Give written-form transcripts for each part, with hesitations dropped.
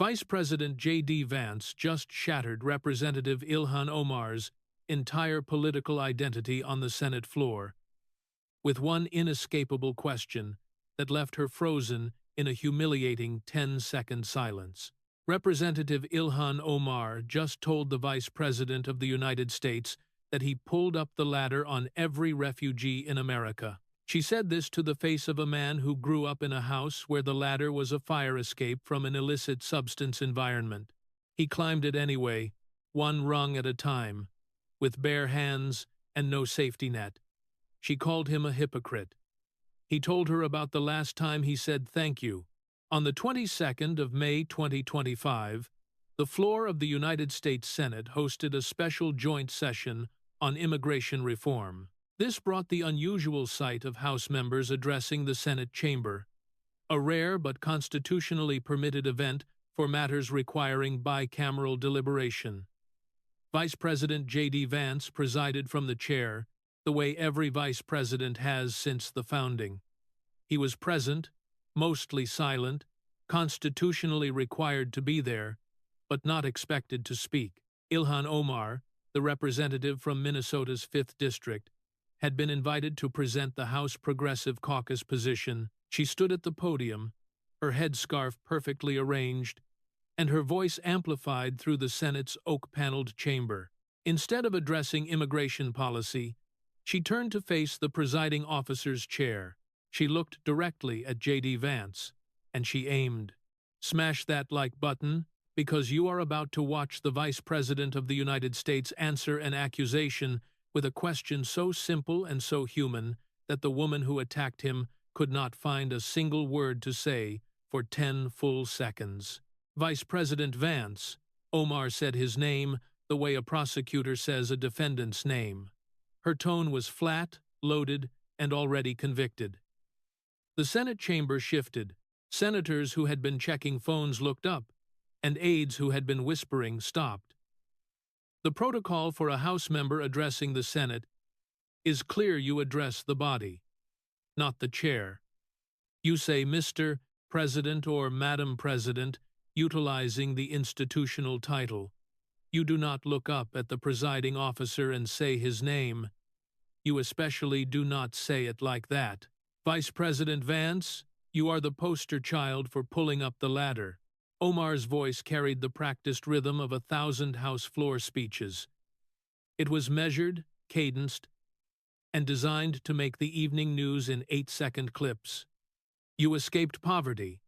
Vice President J.D. Vance just shattered Representative Ilhan Omar's entire political identity on the Senate floor, with one inescapable question that left her frozen in a humiliating 10-second silence. Representative Ilhan Omar just told the Vice President of the United States that he pulled up the ladder on every refugee in America. She said this to the face of a man who grew up in a house where the ladder was a fire escape from an illicit substance environment. He climbed it anyway, one rung at a time, with bare hands and no safety net. She called him a hypocrite. He told her about the last time he said thank you. On the 22nd of May 2025, the floor of the United States Senate hosted a special joint session on immigration reform. This brought the unusual sight of House members addressing the Senate chamber, a rare but constitutionally permitted event for matters requiring bicameral deliberation. Vice President J.D. Vance presided from the chair, the way every vice president has since the founding. He was present, mostly silent, constitutionally required to be there, but not expected to speak. Ilhan Omar, the representative from Minnesota's 5th District, had been invited to present the House Progressive Caucus position. She stood at the podium, her headscarf perfectly arranged, and her voice amplified through the Senate's oak-paneled chamber. Instead of addressing immigration policy, she turned to face the presiding officer's chair. She looked directly at J.D. Vance, and she aimed. Smash that like button, because you are about to watch the Vice President of the United States answer an accusation with a question so simple and so human that the woman who attacked him could not find a single word to say for 10 full seconds. Vice President Vance, Omar said his name the way a prosecutor says a defendant's name. Her tone was flat, loaded, and already convicted. The Senate chamber shifted. Senators who had been checking phones looked up, and aides who had been whispering stopped. The protocol for a House member addressing the Senate is clear: you address the body, not the chair. You say Mr. President or Madam President, utilizing the institutional title. You do not look up at the presiding officer and say his name. You especially do not say it like that. Vice President Vance, you are the poster child for pulling up the ladder. Omar's voice carried the practiced rhythm of 1,000 House floor speeches. It was measured, cadenced, and designed to make the evening news in 8-second clips. You escaped poverty.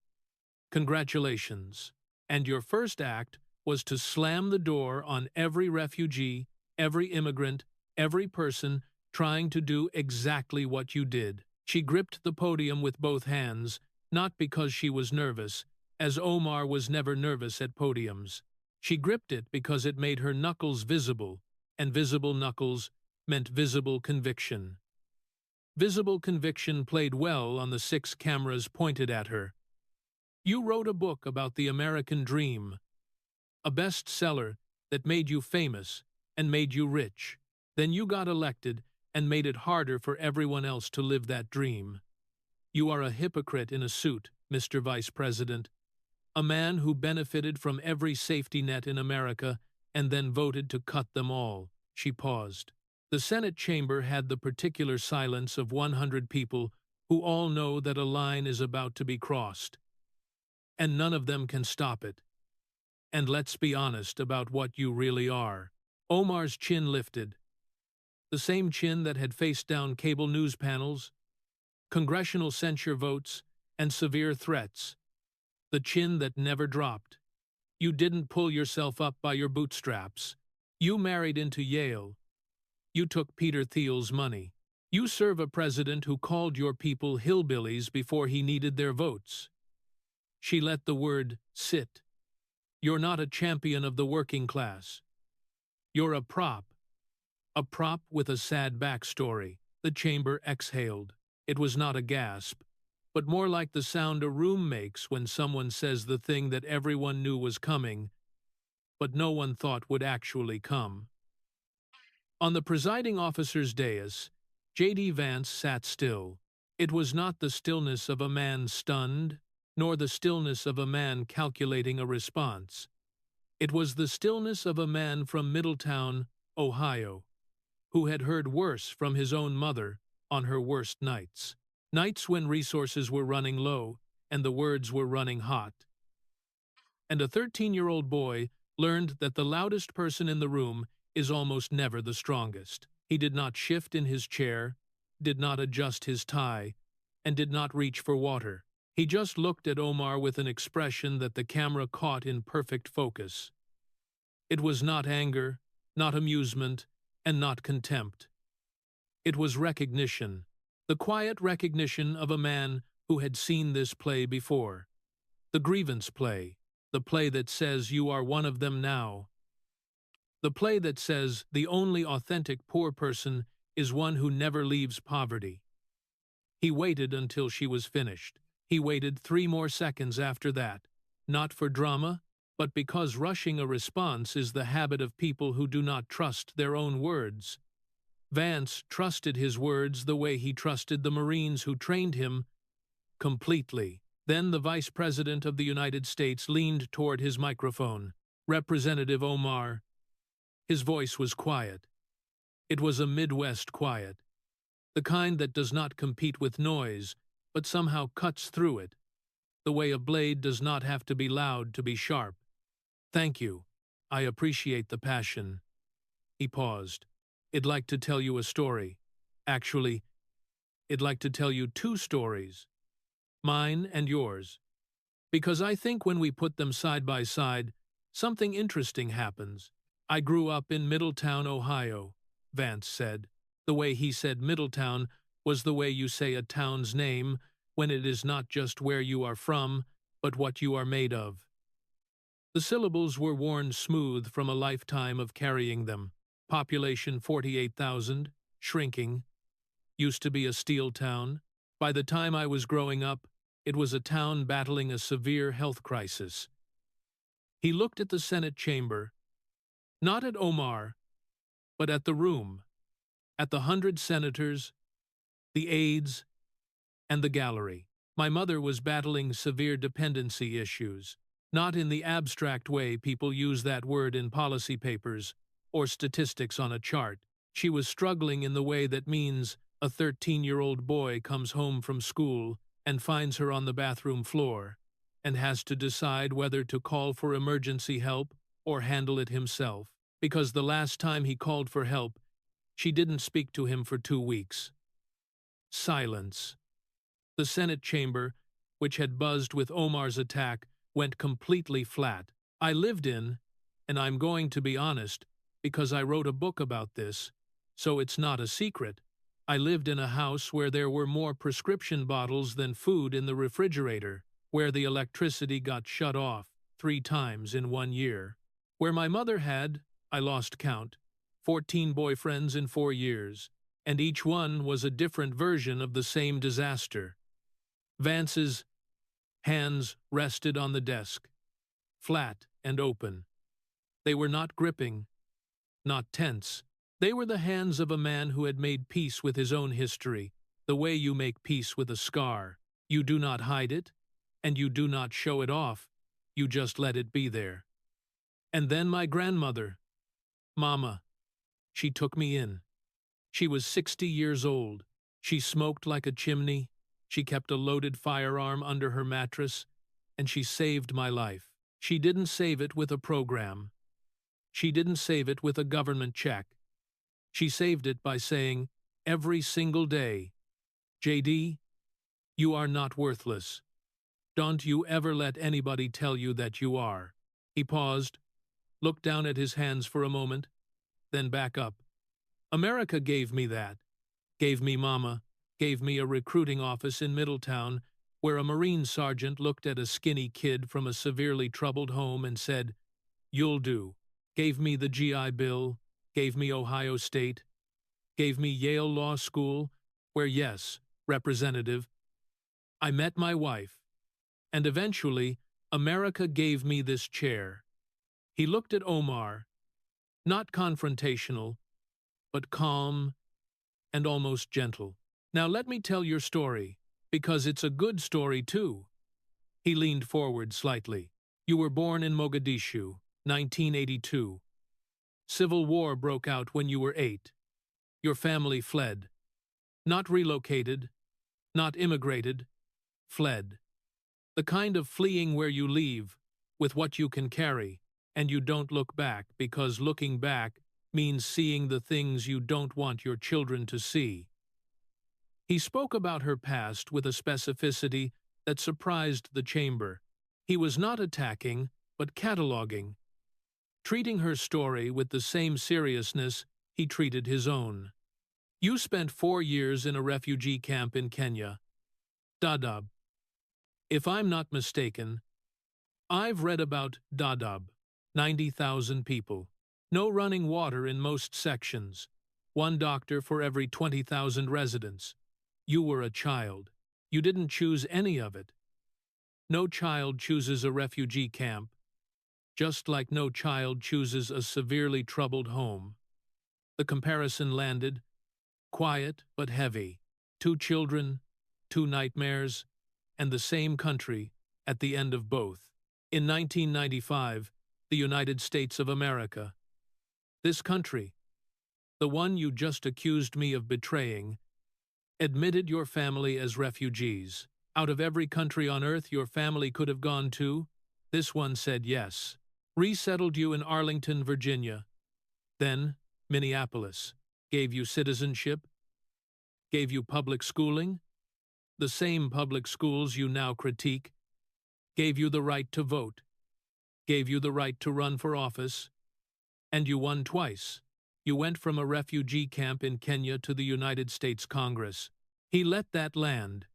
Congratulations. And your first act was to slam the door on every refugee, every immigrant, every person trying to do exactly what you did. She gripped the podium with both hands, not because she was nervous, as Omar was never nervous at podiums. She gripped it because it made her knuckles visible, and visible knuckles meant visible conviction. Visible conviction played well on the 6 cameras pointed at her. You wrote a book about the American dream, a bestseller that made you famous and made you rich. Then you got elected and made it harder for everyone else to live that dream. You are a hypocrite in a suit, Mr. Vice President. A man who benefited from every safety net in America and then voted to cut them all. She paused. The Senate chamber had the particular silence of 100 people who all know that a line is about to be crossed, and none of them can stop it. And let's be honest about what you really are. Omar's chin lifted. The same chin that had faced down cable news panels, congressional censure votes, and severe threats. The chin that never dropped. You didn't pull yourself up by your bootstraps. You married into Yale. You took Peter Thiel's money. You serve a president who called your people hillbillies before he needed their votes. She let the word sit. You're not a champion of the working class. You're a prop with a sad backstory. The chamber exhaled. It was not a gasp, but more like the sound a room makes when someone says the thing that everyone knew was coming, but no one thought would actually come. On the presiding officer's dais, J.D. Vance sat still. It was not the stillness of a man stunned, nor the stillness of a man calculating a response. It was the stillness of a man from Middletown, Ohio, who had heard worse from his own mother on her worst nights. Nights when resources were running low and the words were running hot. And a 13-year-old boy learned that the loudest person in the room is almost never the strongest. He did not shift in his chair, did not adjust his tie, and did not reach for water. He just looked at Omar with an expression that the camera caught in perfect focus. It was not anger, not amusement, and not contempt. It was recognition, the quiet recognition of a man who had seen this play before. The grievance play, the play that says you are one of them now. The play that says the only authentic poor person is one who never leaves poverty. He waited until she was finished. He waited 3 more seconds after that, not for drama, but because rushing a response is the habit of people who do not trust their own words. Vance trusted his words the way he trusted the Marines who trained him, completely. Then the Vice President of the United States leaned toward his microphone. Representative Omar. His voice was quiet. It was a Midwest quiet, the kind that does not compete with noise, but somehow cuts through it, the way a blade does not have to be loud to be sharp. Thank you. I appreciate the passion. He paused. I'd like to tell you a story. Actually, I'd like to tell you 2 stories. Mine and yours. Because I think when we put them side by side, something interesting happens. I grew up in Middletown, Ohio, Vance said. The way he said Middletown was the way you say a town's name when it is not just where you are from, but what you are made of. The syllables were worn smooth from a lifetime of carrying them. Population 48,000, shrinking. Used to be a steel town. By the time I was growing up, it was a town battling a severe health crisis. He looked at the Senate chamber, not at Omar, but at the room, at the 100 senators, the aides, and the gallery. My mother was battling severe dependency issues, not in the abstract way people use that word in policy papers or statistics on a chart. She was struggling in the way that means a 13-year-old boy comes home from school and finds her on the bathroom floor and has to decide whether to call for emergency help or handle it himself, because the last time he called for help, she didn't speak to him for 2 weeks. Silence. The Senate chamber, which had buzzed with Omar's attack, went completely flat. I lived in, and I'm going to be honest, because I wrote a book about this, so it's not a secret. I lived in a house where there were more prescription bottles than food in the refrigerator, where the electricity got shut off 3 times in 1 year, where my mother had, I lost count, 14 boyfriends in 4 years, and each one was a different version of the same disaster. Vance's hands rested on the desk, flat and open. They were not gripping, not tense. They were the hands of a man who had made peace with his own history, the way you make peace with a scar. You do not hide it, and you do not show it off. You just let it be there. And then my grandmother, Mama, she took me in. She was 60 years old. She smoked like a chimney. She kept a loaded firearm under her mattress, and she saved my life. She didn't save it with a program. She didn't save it with a government check. She saved it by saying, every single day, JD, you are not worthless. Don't you ever let anybody tell you that you are. He paused, looked down at his hands for a moment, then back up. America gave me that. Gave me Mama. Gave me a recruiting office in Middletown where a Marine sergeant looked at a skinny kid from a severely troubled home and said, "You'll do." Gave me the GI Bill. Gave me Ohio State. Gave me Yale Law School, where, yes, Representative, I met my wife. And eventually, America gave me this chair. He looked at Omar, not confrontational, but calm and almost gentle. Now let me tell your story, because it's a good story too. He leaned forward slightly. You were born in Mogadishu, 1982. Civil war broke out when you were 8. Your family fled. Not relocated, not immigrated, fled. The kind of fleeing where you leave, with what you can carry, and you don't look back because looking back means seeing the things you don't want your children to see. He spoke about her past with a specificity that surprised the chamber. He was not attacking, but cataloging, treating her story with the same seriousness he treated his own. You spent 4 years in a refugee camp in Kenya, Dadaab. If I'm not mistaken, I've read about Dadaab, 90,000 people. No running water in most sections. 1 doctor for every 20,000 residents. You were a child. You didn't choose any of it. No child chooses a refugee camp, just like no child chooses a severely troubled home. The comparison landed, quiet but heavy. 2 children, 2 nightmares, and the same country at the end of both. In 1995, the United States of America. This country, the one you just accused me of betraying, admitted your family as refugees. Out of every country on earth your family could have gone to, this one said yes. Resettled you in Arlington, Virginia. Then, Minneapolis. Gave you citizenship. Gave you public schooling. The same public schools you now critique. Gave you the right to vote. Gave you the right to run for office. And you won twice. You went from a refugee camp in Kenya to the United States Congress. He let that land.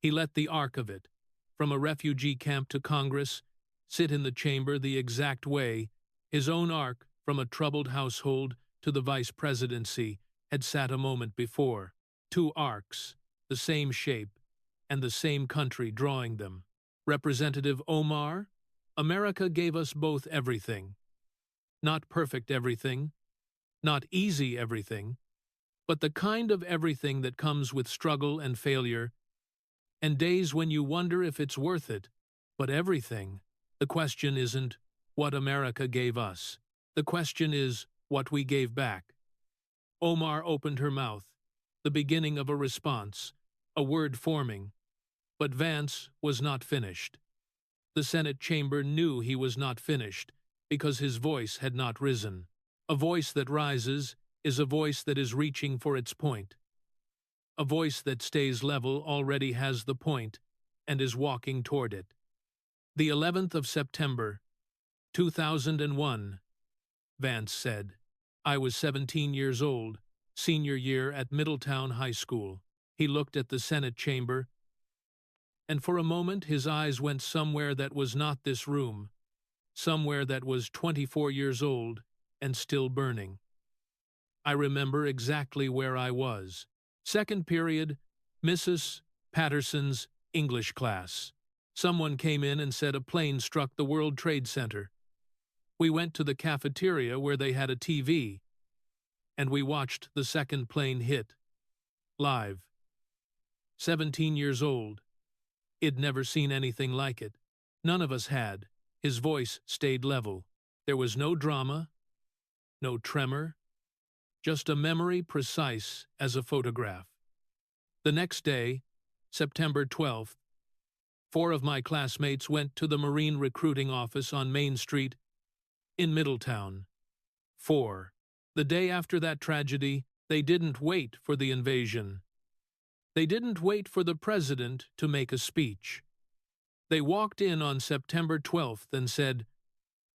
He let the arc of it, from a refugee camp to Congress, sit in the chamber the exact way his own arc from a troubled household to the vice presidency had sat a moment before. 2 arcs, the same shape, and the same country drawing them. Representative Omar, America gave us both everything. Not perfect everything, not easy everything, but the kind of everything that comes with struggle and failure, and days when you wonder if it's worth it, but everything. The question isn't what America gave us. The question is what we gave back. Omar opened her mouth, the beginning of a response, a word forming, but Vance was not finished. The Senate chamber knew he was not finished because his voice had not risen. A voice that rises is a voice that is reaching for its point. A voice that stays level already has the point and is walking toward it. The 11th of September, 2001, Vance said. I was 17 years old, senior year at Middletown High School. He looked at the Senate chamber, and for a moment his eyes went somewhere that was not this room, somewhere that was 24 years old and still burning. I remember exactly where I was. Second period, Mrs. Patterson's English class. Someone came in and said a plane struck the World Trade Center. We went to the cafeteria where they had a TV, and we watched the second plane hit. Live. 17 years old. I'd never seen anything like it. None of us had. His voice stayed level. There was no drama, no tremor, just a memory precise as a photograph. The next day, September 12th, 4 of my classmates went to the Marine recruiting office on Main Street in Middletown. 4. The day after that tragedy, they didn't wait for the invasion. They didn't wait for the president to make a speech. They walked in on September 12th and said,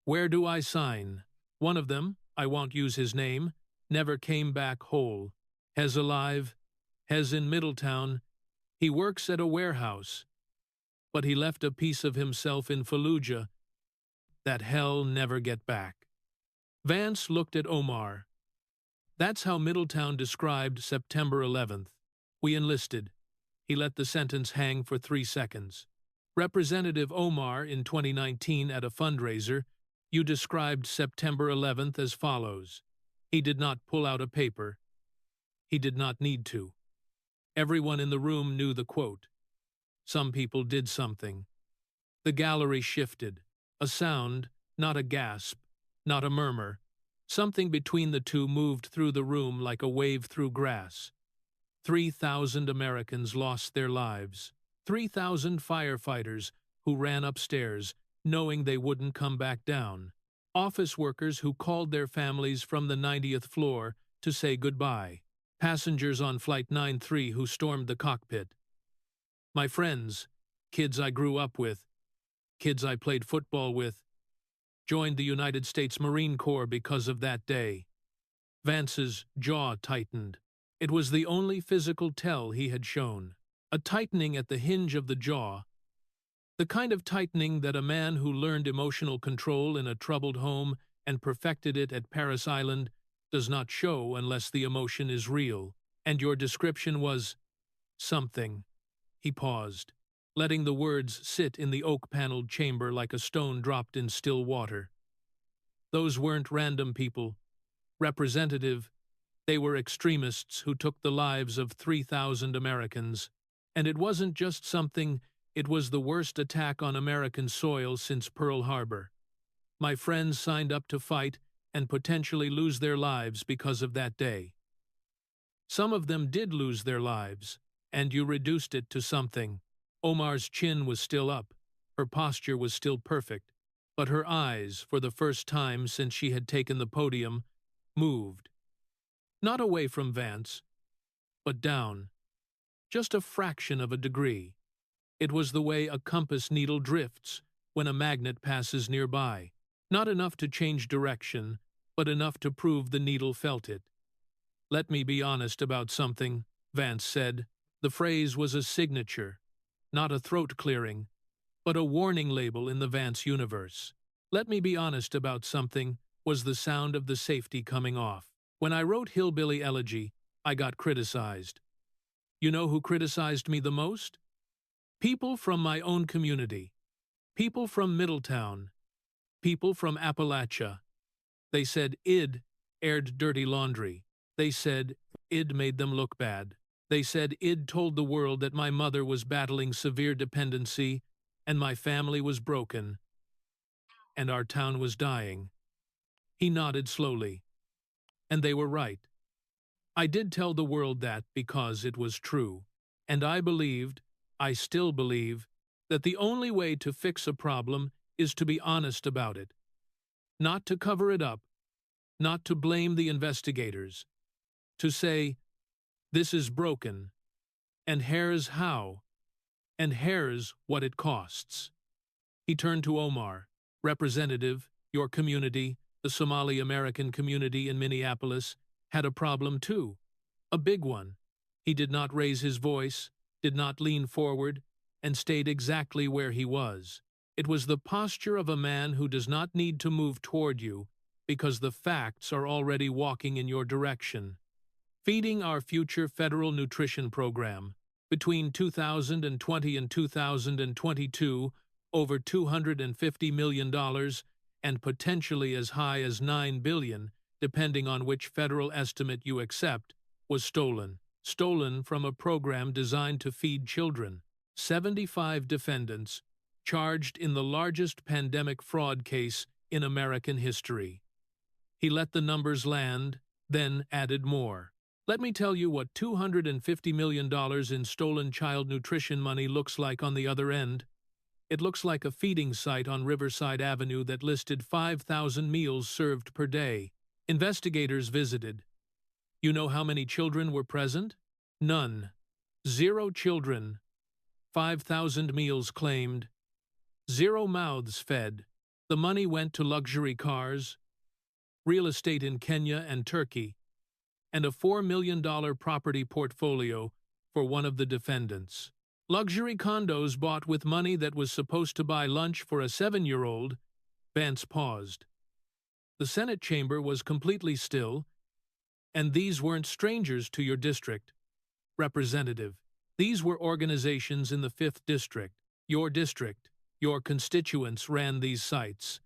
"Where do I sign?" One of them, I won't use his name, never came back whole. Hez alive, Hez in Middletown. He works at a warehouse, but he left a piece of himself in Fallujah that hell never get back. Vance looked at Omar. That's how Middletown described September 11th. We enlisted. He let the sentence hang for 3 seconds. Representative Omar, in 2019 at a fundraiser, you described September 11th as follows. He did not pull out a paper. He did not need to. Everyone in the room knew the quote. Some people did something. The gallery shifted. A sound, not a gasp, not a murmur. Something between the two moved through the room like a wave through grass. 3,000 Americans lost their lives. 3,000 firefighters who ran upstairs, knowing they wouldn't come back down. Office workers who called their families from the 90th floor to say goodbye. Passengers on Flight 93 who stormed the cockpit. My friends, kids I grew up with, kids I played football with, joined the United States Marine Corps because of that day. Vance's jaw tightened. It was the only physical tell he had shown. A tightening at the hinge of the jaw, the kind of tightening that a man who learned emotional control in a troubled home and perfected it at Paris Island does not show unless the emotion is real. And your description was something. He paused, letting the words sit in the oak-paneled chamber like a stone dropped in still water. Those weren't random people. Representative, they were extremists who took the lives of 3,000 Americans. And it wasn't just something, it was the worst attack on American soil since Pearl Harbor. My friends signed up to fight and potentially lose their lives because of that day. Some of them did lose their lives, and you reduced it to something. Omar's chin was still up, her posture was still perfect, but her eyes, for the first time since she had taken the podium, moved. Not away from Vance, but down. Just a fraction of a degree. It was the way a compass needle drifts when a magnet passes nearby. Not enough to change direction, but enough to prove the needle felt it. Let me be honest about something, Vance said. The phrase was a signature, not a throat clearing, but a warning label in the Vance universe. Let me be honest about something was the sound of the safety coming off. When I wrote Hillbilly Elegy, I got criticized. You know who criticized me the most? People from my own community. People from Middletown. People from Appalachia. They said id aired dirty laundry. They said id made them look bad. They said id told the world that my mother was battling severe dependency and my family was broken and our town was dying. He nodded slowly. And they were right. I did tell the world that because it was true. And I believed, I still believe, that the only way to fix a problem is to be honest about it. Not to cover it up, not to blame the investigators. To say, this is broken, and here's how, and here's what it costs. He turned to Omar. Representative, your community, the Somali American community in Minneapolis, had a problem too. A big one. He did not raise his voice, did not lean forward, and stayed exactly where he was. It was the posture of a man who does not need to move toward you because the facts are already walking in your direction. Feeding our future federal nutrition program. Between 2020 and 2022, over $250 million and potentially as high as $9 billion, depending on which federal estimate you accept, was stolen. Stolen from a program designed to feed children. 75 defendants, charged in the largest pandemic fraud case in American history. He let the numbers land, then added more. Let me tell you what $250 million in stolen child nutrition money looks like on the other end. It looks like a feeding site on Riverside Avenue that listed 5,000 meals served per day. Investigators visited. You know how many children were present? None. 0 children. 5,000 meals claimed. 0 mouths fed. The money went to luxury cars, real estate in Kenya and Turkey, and a $4 million property portfolio for one of the defendants. Luxury condos bought with money that was supposed to buy lunch for a 7-year-old. Vance paused. The Senate chamber was completely still, and these weren't strangers to your district, Representative. These were organizations in the 5th District. Your district, your constituents ran these sites.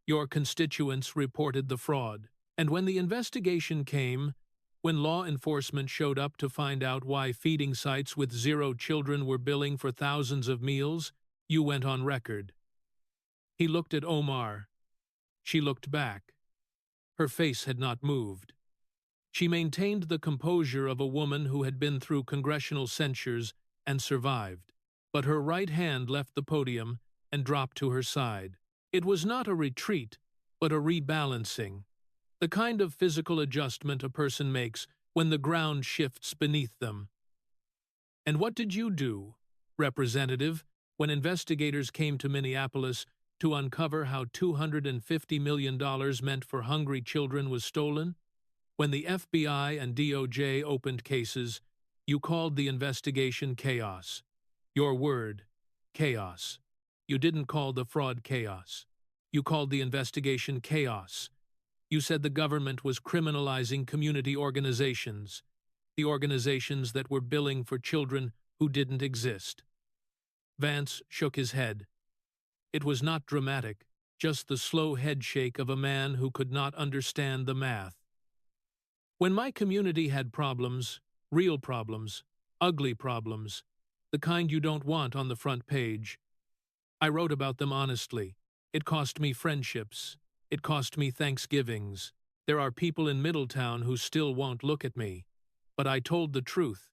Your constituents reported the fraud. And when the investigation came, when law enforcement showed up to find out why feeding sites with 0 children were billing for thousands of meals, you went on record. He looked at Omar. She looked back. Her face had not moved. She maintained the composure of a woman who had been through congressional censures and survived. But her right hand left the podium and dropped to her side. It was not a retreat, but a rebalancing. The kind of physical adjustment a person makes when the ground shifts beneath them. And what did you do, Representative, when investigators came to Minneapolis to uncover how $250 million meant for hungry children was stolen? When the FBI and DOJ opened cases, you called the investigation chaos. Your word, chaos. You didn't call the fraud chaos. You called the investigation chaos. You said the government was criminalizing community organizations, the organizations that were billing for children who didn't exist. Vance shook his head. It was not dramatic, just the slow headshake of a man who could not understand the math. When my community had problems, real problems, ugly problems, the kind you don't want on the front page, I wrote about them honestly. It cost me friendships. It cost me Thanksgivings. There are people in Middletown who still won't look at me. But I told the truth.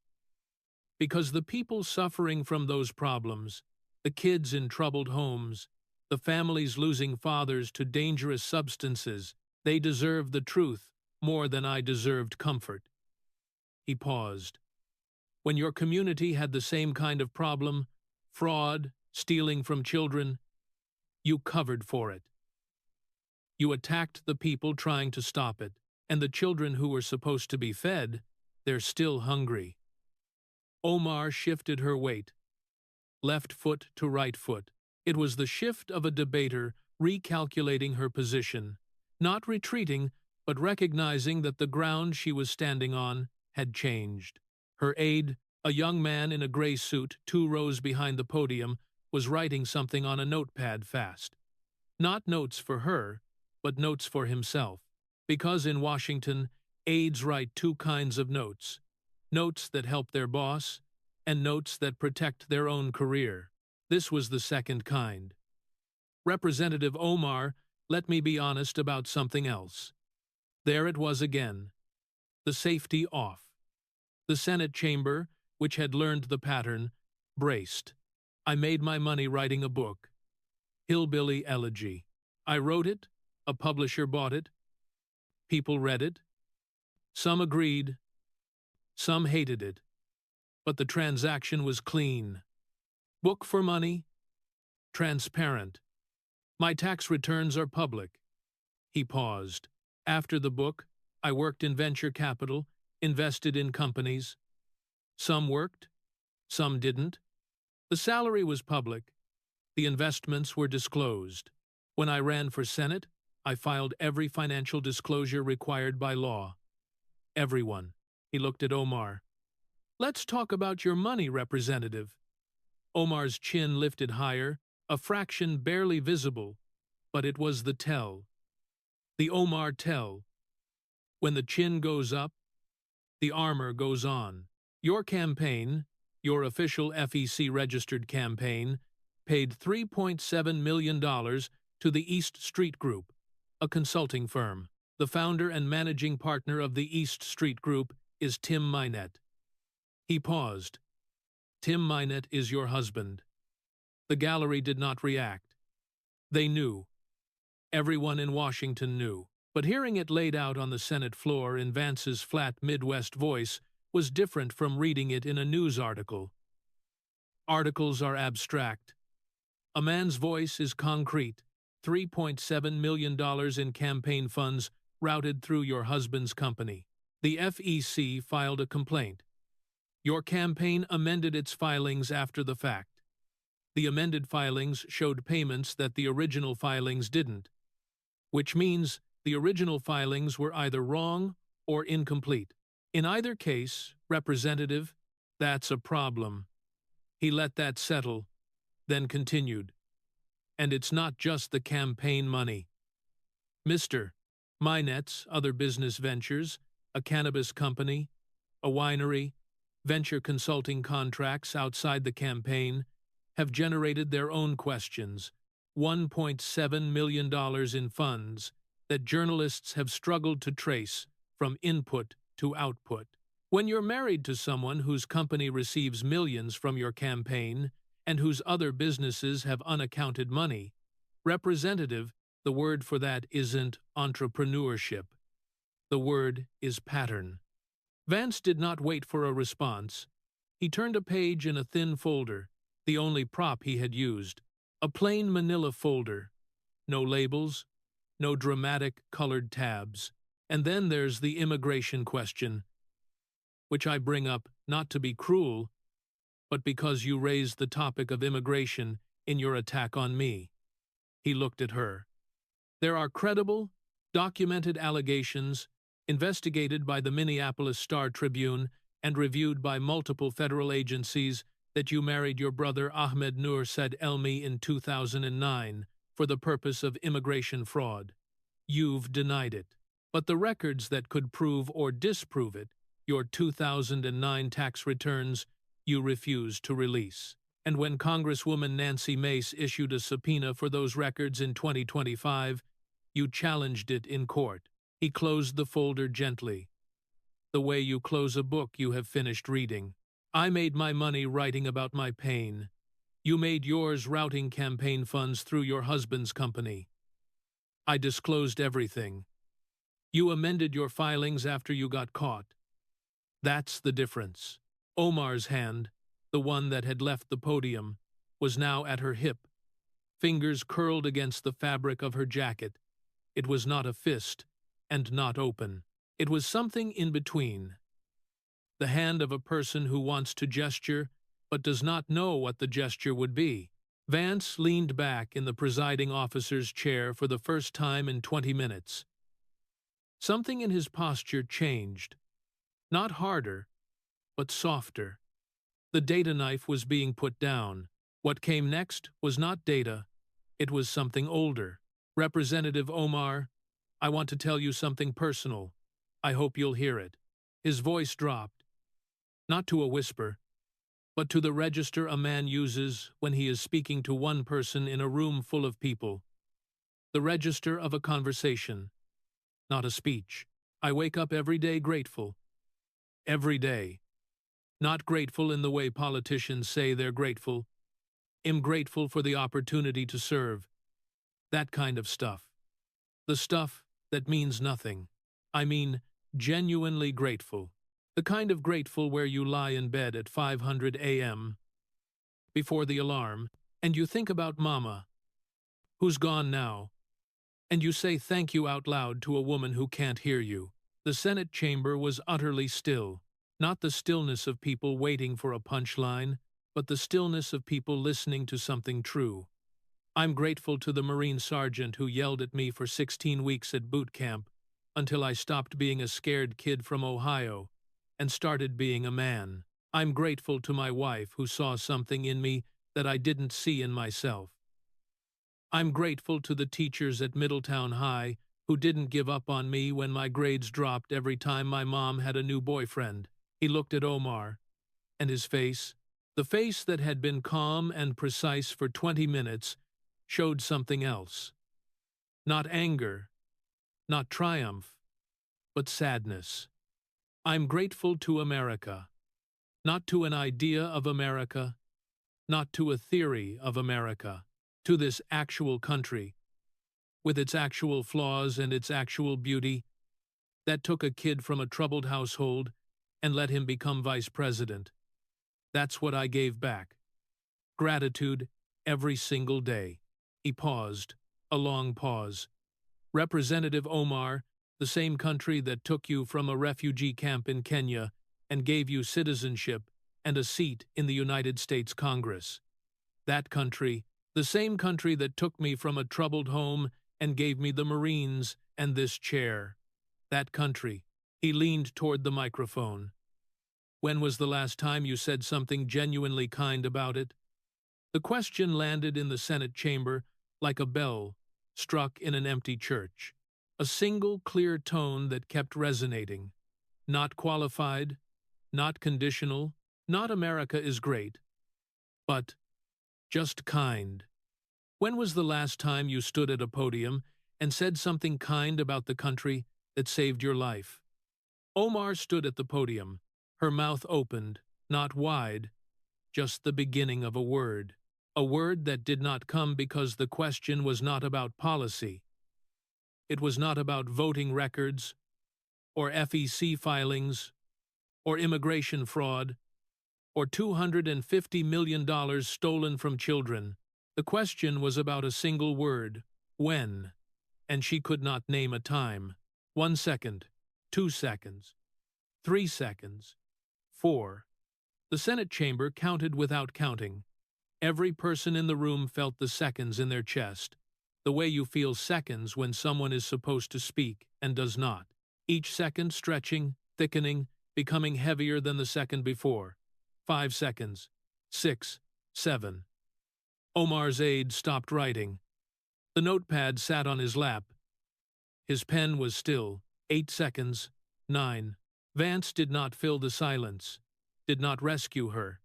Because the people suffering from those problems, the kids in troubled homes, the families losing fathers to dangerous substances, they deserve the truth more than I deserved comfort. He paused. When your community had the same kind of problem, fraud, stealing from children, you covered for it. You attacked the people trying to stop it, and the children who were supposed to be fed, they're still hungry. Omar shifted her weight, left foot to right foot. It was the shift of a debater recalculating her position, not retreating, but recognizing that the ground she was standing on had changed. Her aide, a young man in a gray suit 2 rows behind the podium, was writing something on a notepad fast. Not notes for her, but notes for himself. Because in Washington, aides write 2 kinds of notes. Notes that help their boss, and notes that protect their own career. This was the second kind. Representative Omar, let me be honest about something else. There it was again. The safety off. The Senate chamber, which had learned the pattern, braced. I made my money writing a book. Hillbilly Elegy. I wrote it, a publisher bought it, people read it. Some agreed, some hated it. But the transaction was clean. Book for money, transparent. My tax returns are public. He paused. After the book, I worked in venture capital, invested in companies. Some worked, some didn't. The salary was public. The investments were disclosed. When I ran for Senate, I filed every financial disclosure required by law. Everyone. He looked at Omar. Let's talk about your money, Representative. Omar's chin lifted higher, a fraction barely visible, but it was the tell. The Omar tell. When the chin goes up, the armor goes on. Your campaign, your official FEC-registered campaign, paid $3.7 million to the East Street Group, a consulting firm. The founder and managing partner of the East Street Group is Tim Minette. He paused. Tim Minette is your husband. The gallery did not react. They knew. Everyone in Washington knew. But hearing it laid out on the Senate floor in Vance's flat Midwest voice was different from reading it in a news article. Articles are abstract. A man's voice is concrete. $3.7 million in campaign funds routed through your husband's company. The FEC filed a complaint. Your campaign amended its filings after the fact. The amended filings showed payments that the original filings didn't, which means the original filings were either wrong or incomplete. In either case, Representative, that's a problem. He let that settle, then continued. And it's not just the campaign money. Mr. Minette's other business ventures, a cannabis company, a winery, venture consulting contracts outside the campaign, have generated their own questions, $1.7 million in funds that journalists have struggled to trace from input to output. When you're married to someone whose company receives millions from your campaign and whose other businesses have unaccounted money, representative, the word for that isn't entrepreneurship. The word is pattern. Vance did not wait for a response. He turned a page in a thin folder, the only prop he had used, a plain manila folder. No labels, no dramatic colored tabs. And then there's the immigration question, which I bring up not to be cruel, but because you raised the topic of immigration in your attack on me. He looked at her. There are credible, documented allegations investigated by the Minneapolis Star-Tribune and reviewed by multiple federal agencies that you married your brother Ahmed Nur Said Elmi in 2009 for the purpose of immigration fraud. You've denied it. But the records that could prove or disprove it, your 2009 tax returns, you refused to release. And when Congresswoman Nancy Mace issued a subpoena for those records in 2025, you challenged it in court. He closed the folder gently, the way you close a book you have finished reading. I made my money writing about my pain. You made yours routing campaign funds through your husband's company. I disclosed everything. You amended your filings after you got caught. That's the difference. Omar's hand, the one that had left the podium, was now at her hip, fingers curled against the fabric of her jacket. It was not a fist, and not open. It was something in between. The hand of a person who wants to gesture, but does not know what the gesture would be. Vance leaned back in the presiding officer's chair for the first time in 20 minutes. Something in his posture changed. Not harder, but softer. The data knife was being put down. What came next was not data. It was something older. Representative Omar, I want to tell you something personal. I hope you'll hear it. His voice dropped. Not to a whisper, but to the register a man uses when he is speaking to one person in a room full of people. The register of a conversation, not a speech. I wake up every day grateful. Every day. Not grateful in the way politicians say they're grateful. I'm grateful for the opportunity to serve. That kind of stuff. The stuff that means nothing. I mean, genuinely grateful. The kind of grateful where you lie in bed at 500 a.m. before the alarm, and you think about Mama, who's gone now, and you say thank you out loud to a woman who can't hear you. The Senate chamber was utterly still. Not the stillness of people waiting for a punchline, but the stillness of people listening to something true. I'm grateful to the Marine sergeant who yelled at me for 16 weeks at boot camp until I stopped being a scared kid from Ohio and started being a man. I'm grateful to my wife who saw something in me that I didn't see in myself. I'm grateful to the teachers at Middletown High who didn't give up on me when my grades dropped every time my mom had a new boyfriend. He looked at Omar, and his face, the face that had been calm and precise for 20 minutes, showed something else. Not anger, not triumph, but sadness. I'm grateful to America, not to an idea of America, not to a theory of America, to this actual country, with its actual flaws and its actual beauty, that took a kid from a troubled household and let him become vice president. That's what I gave back. Gratitude every single day. He paused, a long pause. Representative Omar, the same country that took you from a refugee camp in Kenya and gave you citizenship and a seat in the United States Congress. That country, the same country that took me from a troubled home and gave me the Marines and this chair. That country. He leaned toward the microphone. When was the last time you said something genuinely kind about it? The question landed in the Senate chamber like a bell struck in an empty church. A single clear tone that kept resonating. Not qualified, not conditional, not America is great, but just kind. When was the last time you stood at a podium and said something kind about the country that saved your life? Omar stood at the podium, her mouth opened, not wide, just the beginning of a word that did not come because the question was not about policy. It was not about voting records, or FEC filings, or immigration fraud, or $250 million stolen from children. The question was about a single word, when, and she could not name a time. 1 second, 2 seconds, 3 seconds, 4. The Senate chamber counted without counting. Every person in the room felt the seconds in their chest, the way you feel seconds when someone is supposed to speak and does not. Each second stretching, thickening, becoming heavier than the second before. 5 seconds. 6, 7. Omar's aide stopped writing. The notepad sat on his lap. His pen was still. 8 seconds. 9. Vance did not fill the silence, did not rescue her,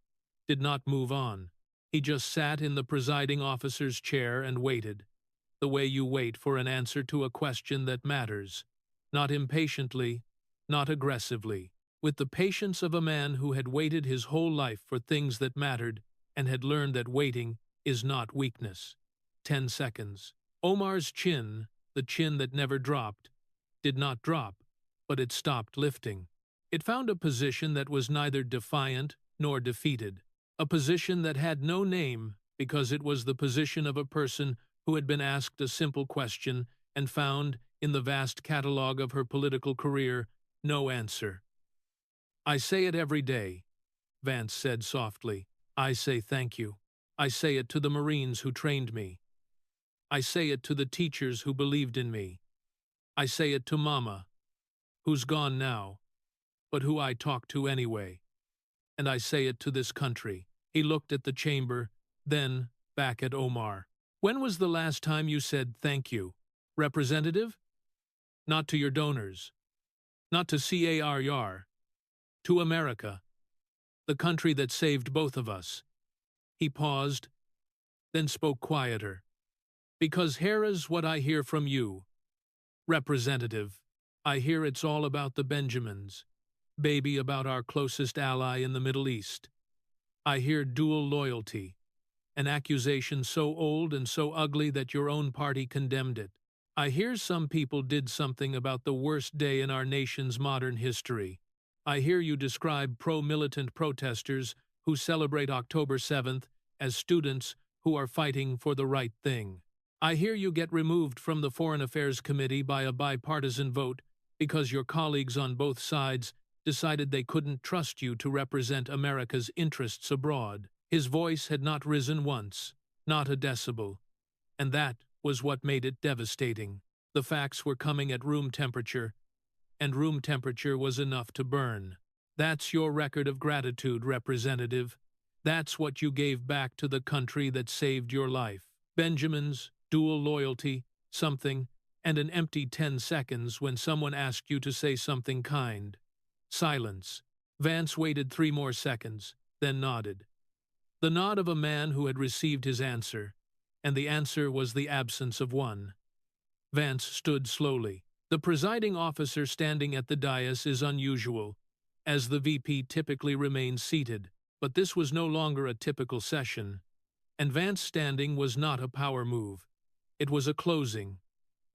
did not move on. He just sat in the presiding officer's chair and waited, the way you wait for an answer to a question that matters, not impatiently, not aggressively, with the patience of a man who had waited his whole life for things that mattered and had learned that waiting is not weakness. 10 seconds. Omar's chin, the chin that never dropped, did not drop, but it stopped lifting. It found a position that was neither defiant nor defeated, a position that had no name because it was the position of a person who had been asked a simple question and found, in the vast catalogue of her political career, no answer. "I say it every day," Vance said softly. "I say thank you. I say it to the Marines who trained me. I say it to the teachers who believed in me. I say it to Mama, who's gone now, but who I talk to anyway. And I say it to this country." He looked at the chamber, then back at Omar. "When was the last time you said thank you, Representative? Not to your donors, not to CARR, to America, the country that saved both of us." He paused, then spoke quieter. "Because here's what I hear from you, Representative. I hear it's all about the Benjamins, baby, about our closest ally in the Middle East. I hear dual loyalty, an accusation so old and so ugly that your own party condemned it. I hear some people did something about the worst day in our nation's modern history. I hear you describe pro-militant protesters who celebrate October 7th as students who are fighting for the right thing. I hear you get removed from the Foreign Affairs Committee by a bipartisan vote because your colleagues on both sides decided they couldn't trust you to represent America's interests abroad." His voice had not risen once, not a decibel, and that was what made it devastating. The facts were coming at room temperature, and room temperature was enough to burn. "That's your record of gratitude, Representative. That's what you gave back to the country that saved your life. Benjamins, dual loyalty, something, and an empty 10 seconds when someone asked you to say something kind." Silence. Vance waited 3 more seconds, then nodded. The nod of a man who had received his answer, and the answer was the absence of one. Vance stood slowly. The presiding officer standing at the dais is unusual, as the VP typically remains seated, but this was no longer a typical session, and Vance standing was not a power move. It was a closing,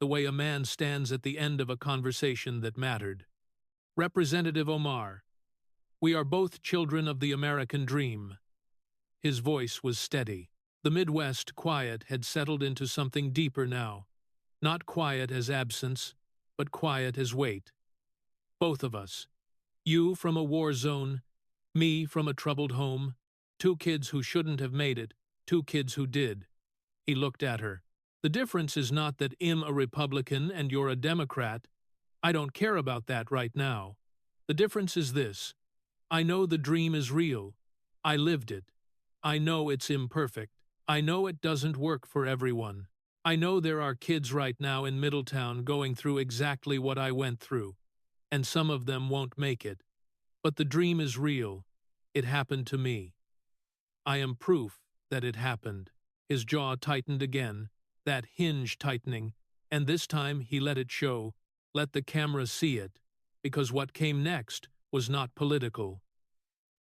the way a man stands at the end of a conversation that mattered. "Representative Omar, we are both children of the American dream." His voice was steady. The Midwest quiet had settled into something deeper now, not quiet as absence, but quiet as weight. "Both of us. You from a war zone, me from a troubled home, 2 kids who shouldn't have made it, 2 kids who did." He looked at her. "The difference is not that I'm a Republican and you're a Democrat. I don't care about that right now. The difference is this. I know the dream is real. I lived it. I know it's imperfect. I know it doesn't work for everyone. I know there are kids right now in Middletown going through exactly what I went through, and some of them won't make it. But the dream is real. It happened to me. I am proof that it happened." His jaw tightened again, that hinge tightening, and this time he let it show, let the camera see it, because what came next was not political.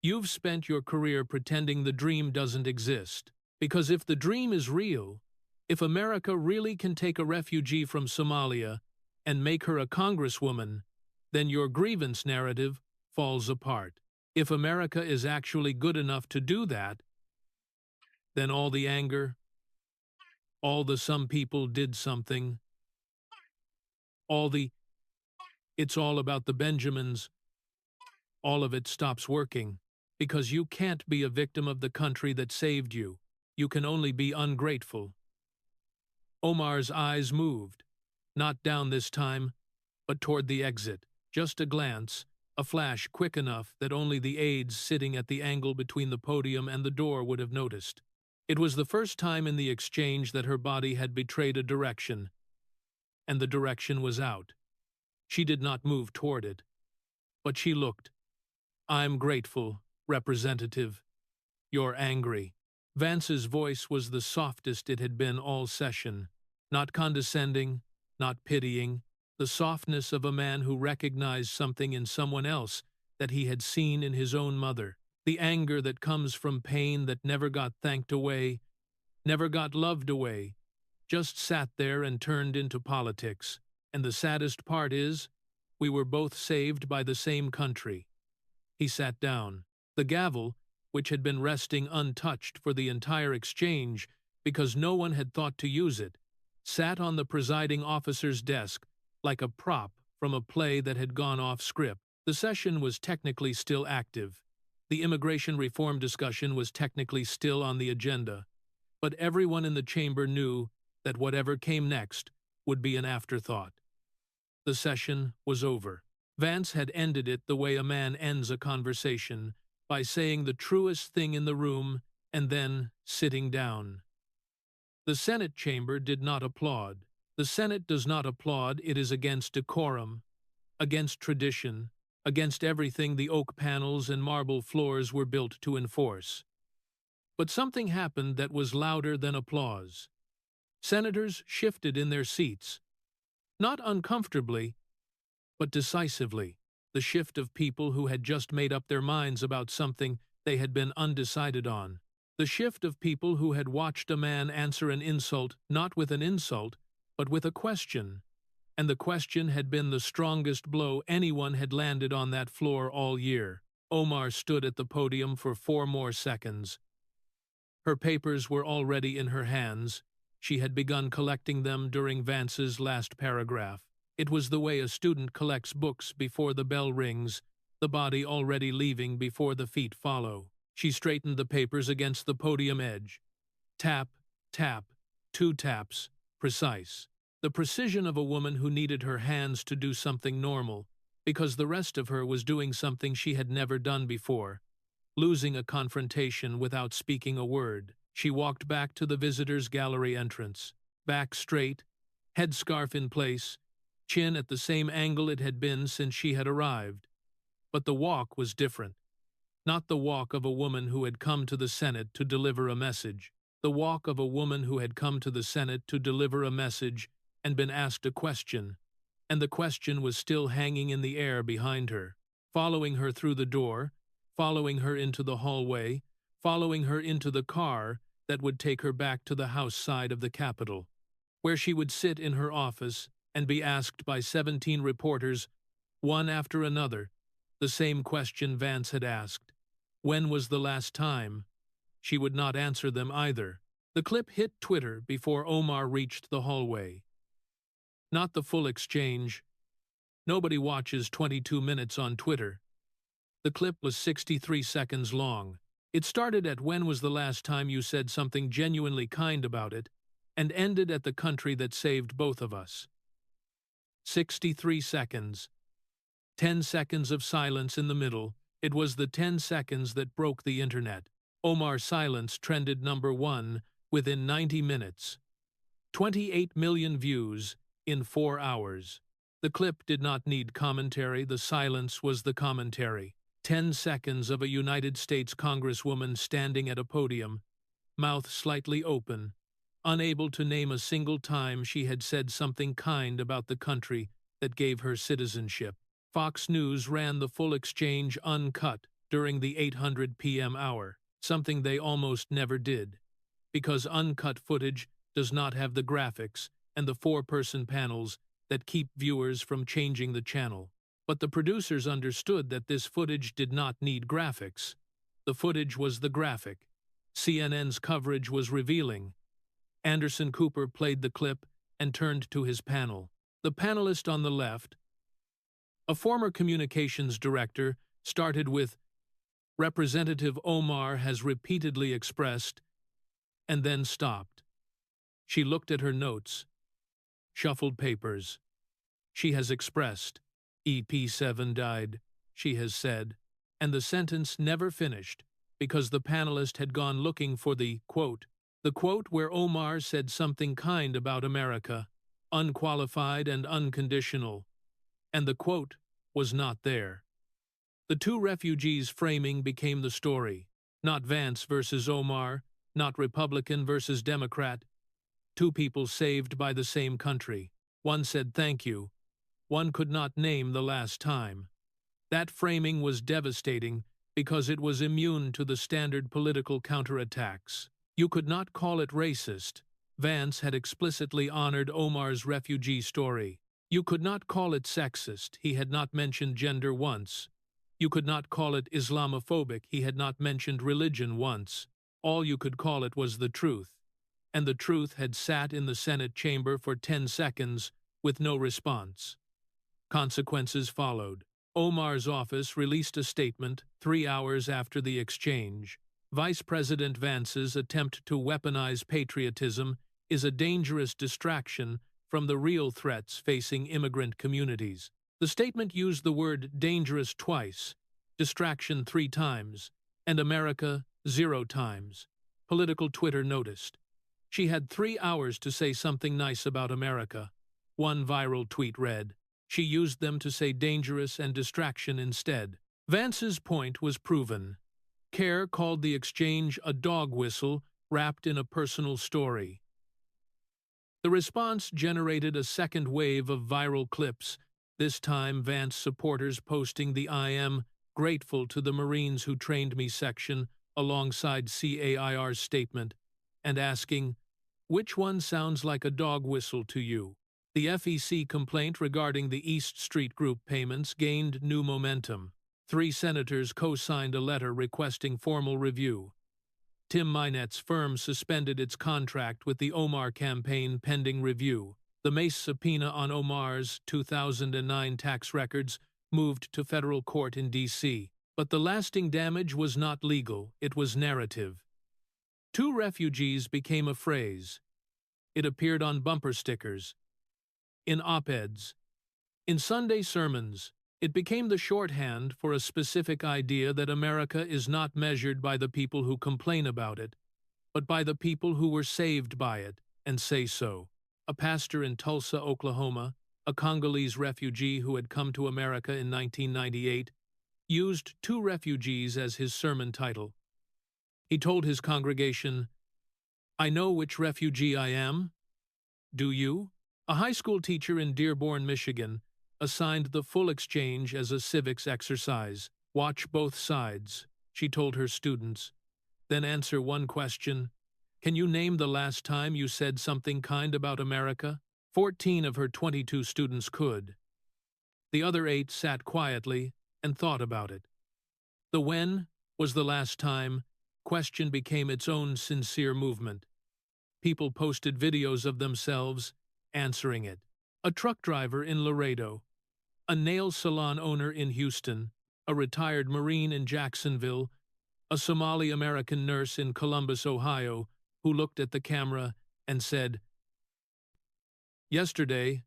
You've spent your career pretending the dream doesn't exist, because if the dream is real, if America really can take a refugee from Somalia and make her a congresswoman, then your grievance narrative falls apart. If America is actually good enough to do that, then all the anger, all the some people did something, all the it's all about the Benjamins, all of it stops working, because you can't be a victim of the country that saved you. You can only be ungrateful. Omar's eyes moved, not down this time, but toward the exit. Just a glance, a flash quick enough that only the aides sitting at the angle between the podium and the door would have noticed. It was the first time in the exchange that her body had betrayed a direction, and the direction was out. She did not move toward it, but she looked. "I'm grateful, Representative. You're angry." Vance's voice was the softest it had been all session, not condescending, not pitying, the softness of a man who recognized something in someone else that he had seen in his own mother, the anger that comes from pain that never got thanked away, never got loved away, just sat there and turned into politics. And the saddest part is, we were both saved by the same country. He sat down. The gavel, which had been resting untouched for the entire exchange because no one had thought to use it, sat on the presiding officer's desk like a prop from a play that had gone off script. The session was technically still active. The immigration reform discussion was technically still on the agenda, but everyone in the chamber knew that whatever came next would be an afterthought. The session was over. Vance had ended it the way a man ends a conversation, by saying the truest thing in the room and then sitting down. The Senate chamber did not applaud. The Senate does not applaud. It is against decorum, against tradition, against everything the oak panels and marble floors were built to enforce. But something happened that was louder than applause. Senators shifted in their seats, not uncomfortably, but decisively, the shift of people who had just made up their minds about something they had been undecided on. The shift of people who had watched a man answer an insult not with an insult, but with a question, and the question had been the strongest blow anyone had landed on that floor all year. Omar stood at the podium for 4 more seconds. Her papers were already in her hands. She had begun collecting them during Vance's last paragraph. It was the way a student collects books before the bell rings, the body already leaving before the feet follow. She straightened the papers against the podium edge. Tap, tap, 2 taps, precise. The precision of a woman who needed her hands to do something normal, because the rest of her was doing something she had never done before, losing a confrontation without speaking a word. She walked back to the visitors' gallery entrance, back straight, headscarf in place, chin at the same angle it had been since she had arrived. But the walk was different. Not the walk of a woman who had come to the Senate to deliver a message. The walk of a woman who had come to the Senate to deliver a message and been asked a question, and the question was still hanging in the air behind her, following her through the door, following her into the hallway, following her into the car that would take her back to the House side of the Capitol, where she would sit in her office and be asked by 17 reporters, one after another, the same question Vance had asked. When was the last time? She would not answer them either. The clip hit Twitter before Omar reached the hallway. Not the full exchange. Nobody watches 22 minutes on Twitter. The clip was 63 seconds long. It started at "When was the last time you said something genuinely kind about it?" and ended at "The country that saved both of us." 63 seconds. 10 seconds of silence in the middle. It was the 10 seconds that broke the internet. Omar's silence trended #1 within 90 minutes. 28 million views in 4 hours. The clip did not need commentary. The silence was the commentary. 10 seconds of a United States Congresswoman standing at a podium, mouth slightly open, unable to name a single time she had said something kind about the country that gave her citizenship. Fox News ran the full exchange uncut during the 800 p.m. hour, something they almost never did, because uncut footage does not have the graphics and the four-person panels that keep viewers from changing the channel. But the producers understood that this footage did not need graphics. The footage was the graphic. CNN's coverage was revealing. Anderson Cooper played the clip and turned to his panel. The panelist on the left, a former communications director, started with, "Representative Omar has repeatedly expressed," and then stopped. She looked at her notes, shuffled papers. "She has expressed. EP7 died," she has said, and the sentence never finished because the panelist had gone looking for the quote where Omar said something kind about America, unqualified and unconditional, and the quote was not there. The two refugees framing became the story, not Vance versus Omar, not Republican versus Democrat, two people saved by the same country. One said thank you. One could not name the last time. That framing was devastating because it was immune to the standard political counterattacks. You could not call it racist. Vance had explicitly honored Omar's refugee story. You could not call it sexist. He had not mentioned gender once. You could not call it Islamophobic. He had not mentioned religion once. All you could call it was the truth. And the truth had sat in the Senate chamber for 10 seconds with no response. Consequences followed. Omar's office released a statement 3 hours after the exchange. Vice President Vance's attempt to weaponize patriotism is a dangerous distraction from the real threats facing immigrant communities. The statement used the word dangerous twice, distraction 3 times, and America 0 times. Political Twitter noticed. She had 3 hours to say something nice about America. One viral tweet read, "She used them to say dangerous and distraction instead." Vance's point was proven. CARE called the exchange a dog whistle wrapped in a personal story. The response generated a second wave of viral clips, this time Vance supporters posting the "I am grateful to the Marines who trained me" section alongside CAIR's statement, and asking, "Which one sounds like a dog whistle to you?" The FEC complaint regarding the East Street Group payments gained new momentum. 3 senators co-signed a letter requesting formal review. Tim Mynett's firm suspended its contract with the Omar campaign pending review. The Mace subpoena on Omar's 2009 tax records moved to federal court in D.C. But the lasting damage was not legal, it was narrative. "Two refugees" became a phrase. It appeared on bumper stickers, in op-eds, in Sunday sermons. It became the shorthand for a specific idea that America is not measured by the people who complain about it, but by the people who were saved by it and say so. A pastor in Tulsa, Oklahoma, a Congolese refugee who had come to America in 1998, used "two refugees" as his sermon title. He told his congregation, "I know which refugee I am. Do you?" A high school teacher in Dearborn, Michigan, assigned the full exchange as a civics exercise. "Watch both sides," she told her students. "Then answer one question. Can you name the last time you said something kind about America?" 14 of her 22 students could. The other 8 sat quietly and thought about it. The "when was the last time" question became its own sincere movement. People posted videos of themselves answering it. A truck driver in Laredo, a nail salon owner in Houston, a retired Marine in Jacksonville, a Somali-American nurse in Columbus, Ohio, who looked at the camera and said, "Yesterday,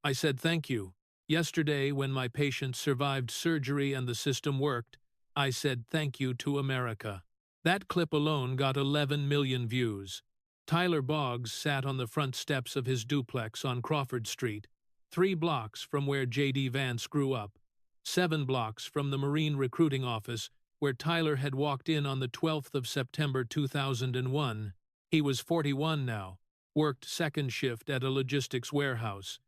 I said thank you. Yesterday, when my patient survived surgery and the system worked, I said thank you to America." That clip alone got 11 million views. Tyler Boggs sat on the front steps of his duplex on Crawford Street, 3 blocks from where J.D. Vance grew up, 7 blocks from the Marine recruiting office where Tyler had walked in on the 12th of September 2001. He was 41 now, worked second shift at a logistics warehouse,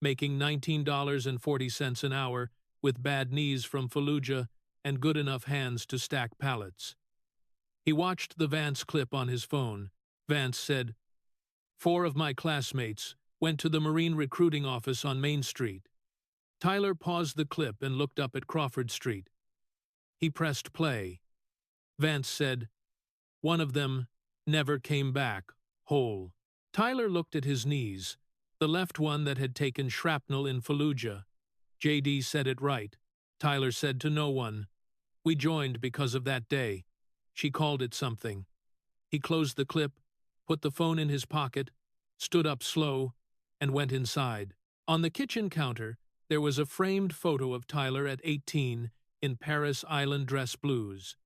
making $19.40 an hour with bad knees from Fallujah and good enough hands to stack pallets. He watched the Vance clip on his phone. Vance said, "4 of my classmates went to the Marine recruiting office on Main Street." Tyler paused the clip and looked up at Crawford Street. He pressed play. Vance said, "One of them never came back, whole." Tyler looked at his knees, the left one that had taken shrapnel in Fallujah. JD said it right. Tyler said to no one, "We joined because of that day." She called it something. He closed the clip, put the phone in his pocket, stood up slow, and went inside. On the kitchen counter, there was a framed photo of Tyler at 18 in Paris Island dress blues,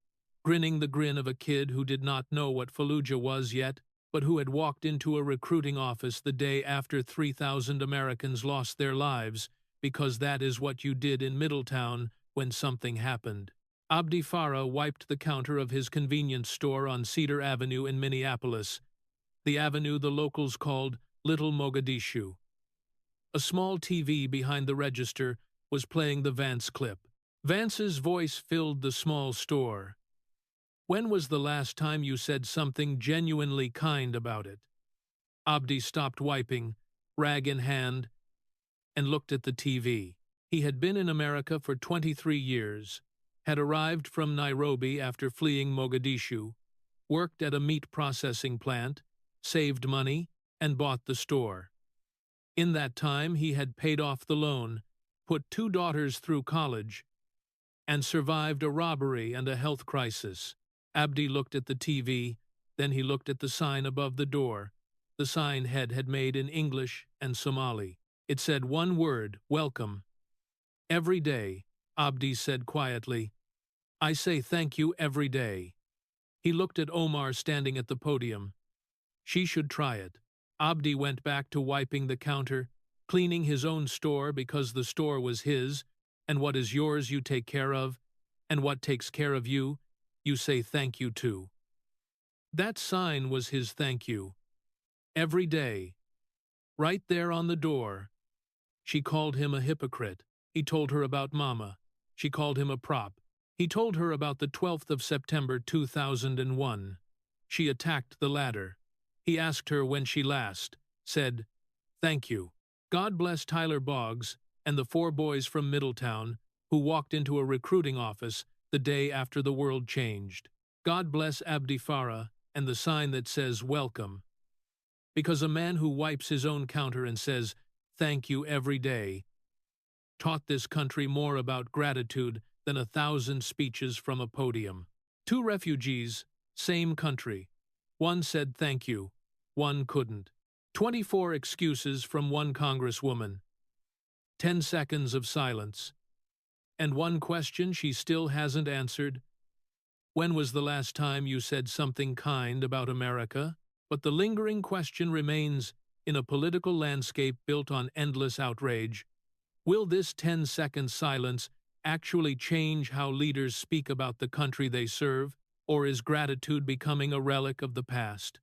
grinning the grin of a kid who did not know what Fallujah was yet, but who had walked into a recruiting office the day after 3,000 Americans lost their lives, because that is what you did in Middletown when something happened. Abdi Farah wiped the counter of his convenience store on Cedar Avenue in Minneapolis, the avenue the locals called Little Mogadishu. A small TV behind the register was playing the Vance clip. Vance's voice filled the small store. "When was the last time you said something genuinely kind about it?" Abdi stopped wiping, rag in hand, and looked at the TV. He had been in America for 23 years, had arrived from Nairobi after fleeing Mogadishu, worked at a meat processing plant, saved money, and bought the store. In that time, he had paid off the loan, put 2 daughters through college, and survived a robbery and a health crisis. Abdi looked at the TV, then he looked at the sign above the door. The sign Head had made in English and Somali. It said one word, "Welcome." "Every day," Abdi said quietly. "I say thank you every day." He looked at Omar standing at the podium. She should try it. Abdi went back to wiping the counter, cleaning his own store because the store was his, and what is yours you take care of, and what takes care of you, you say thank you to. That sign was his thank you. Every day. Right there on the door. She called him a hypocrite. He told her about Mama. She called him a prop. He told her about the 12th of September 2001. She attacked the ladder. He asked her when she last said, "Thank you." God bless Tyler Boggs and the 4 boys from Middletown who walked into a recruiting office the day after the world changed. God bless Abdi Farah and the sign that says "Welcome." Because a man who wipes his own counter and says, "Thank you" every day, taught this country more about gratitude than 1,000 speeches from a podium. 2 refugees, same country. One said thank you, one couldn't. 24 excuses from one congresswoman. 10 seconds of silence. And one question she still hasn't answered. When was the last time you said something kind about America? But the lingering question remains, in a political landscape built on endless outrage, will this 10-second silence actually change how leaders speak about the country they serve, or is gratitude becoming a relic of the past?